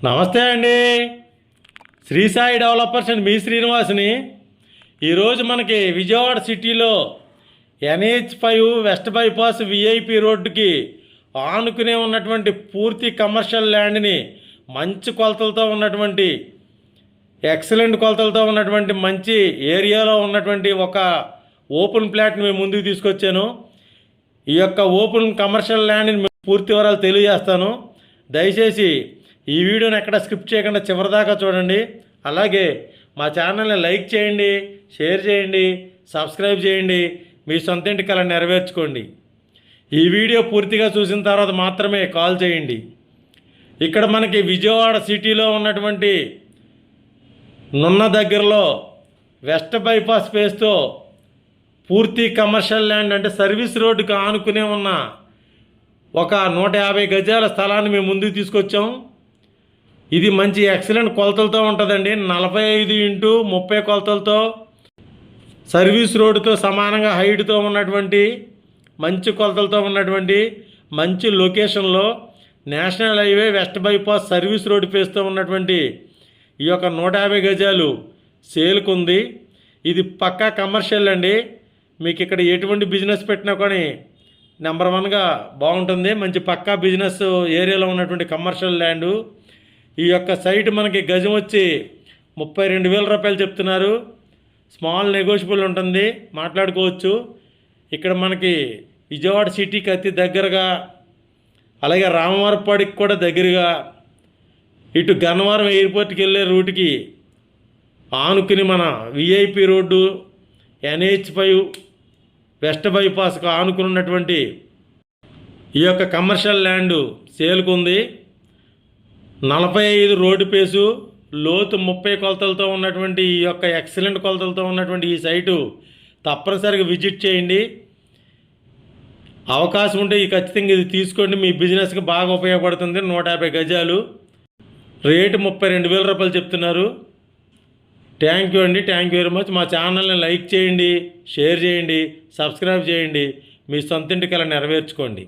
నమస్తే అండి. Shri Sai developers and మీ శ్రీనివాస్ని. ఈరోజు మనకి విజయవాడ సిటీలో NH5 వెస్ట్ బైపాస్ విఐపి రోడ్డుకి ఆనుకునే ఉన్నటువంటి పూర్తి కమర్షియల్ ల్యాండ్ని మంచి కొలతలతో ఉన్నటువంటి ఎక్సలెంట్ కొలతలతో ఉన్నటువంటి మంచి ఏరియాలో ఉన్నటువంటి ఒక ఓపెన్ ప్లాట్ని మేము ముందుకు తీసుకొచ్చాను. ఈ యొక్క ఓపెన్ కమర్షియల్ ల్యాండ్ని పూర్తి వివరాలు తెలియజేస్తాను. దయచేసి ఈ వీడియోని ఎక్కడ స్కిప్ చేయకుండా చివరిదాకా చూడండి. అలాగే మా ఛానల్ని లైక్ చేయండి, షేర్ చేయండి, సబ్స్క్రైబ్ చేయండి. మీ సొంత ఇంటి కల నెరవేర్చుకోండి. ఈ వీడియో పూర్తిగా చూసిన తర్వాత మాత్రమే కాల్ చేయండి. ఇక్కడ మనకి విజయవాడ సిటీలో ఉన్నటువంటి నున్న దగ్గరలో వెస్ట్ బైపాస్ స్పేస్తో పూర్తి కమర్షియల్ ల్యాండ్ అంటే సర్వీస్ రోడ్డుకి ఆనుకునే ఉన్న ఒక 150 గజాల స్థలాన్ని మేము ముందుకు తీసుకొచ్చాం. ఇది మంచి ఎక్సలెంట్ కొలతలతో ఉంటుందండి. 45x30 కొలతలతో సర్వీస్ రోడ్డుతో సమానంగా హైట్తో ఉన్నటువంటి మంచి కొలతలతో ఉన్నటువంటి మంచి లొకేషన్లో national highway west bypass service road ఫేస్తో ఉన్నటువంటి ఈ యొక్క 150 గజాలు సేల్కు ఉంది. ఇది పక్కా కమర్షియల్ అండి. మీకు ఇక్కడ ఎటువంటి బిజినెస్ పెట్టినా కానీ నెంబర్ 1గా బాగుంటుంది. మంచి పక్కా బిజినెస్ ఏరియాలో ఉన్నటువంటి కమర్షియల్ ల్యాండు. ఈ యొక్క సైట్ మనకి గజం వచ్చి 32,000 రూపాయలు చెప్తున్నారు. స్మాల్ నెగోషియబుల్ ఉంటుంది, మాట్లాడుకోవచ్చు. ఇక్కడ మనకి విజయవాడ సిటీకి అతి దగ్గరగా, అలాగే రామవరపాడికి కూడా దగ్గరగా, ఇటు గన్నవరం ఎయిర్పోర్ట్కి వెళ్ళే రూట్కి ఆనుకుని మన విఐపి రోడ్డు NH5 వెస్ట్ బైపాస్కు ఆనుకుని ఉన్నటువంటి ఈ యొక్క కమర్షియల్ ల్యాండ్ సేల్కు ఉంది. 45 రోడ్డు పేసు, లోతు 30 కొలతలతో ఉన్నటువంటి ఈ యొక్క ఎక్సలెంట్ కొలతలతో ఉన్నటువంటి ఈ సైటు తప్పనిసరిగా విజిట్ చేయండి. అవకాశం ఉంటే ఈ ఖచ్చితంగా ఇది తీసుకోండి. మీ బిజినెస్కి బాగా ఉపయోగపడుతుంది. 150 గజాలు, రేటు 32,000 రూపాయలు చెప్తున్నారు. థ్యాంక్ యూ అండి. Thank you very much. మా ఛానల్ని లైక్ చేయండి, షేర్ చేయండి, సబ్స్క్రైబ్ చేయండి. మీ సొంత ఇంటికి నెరవేర్చుకోండి.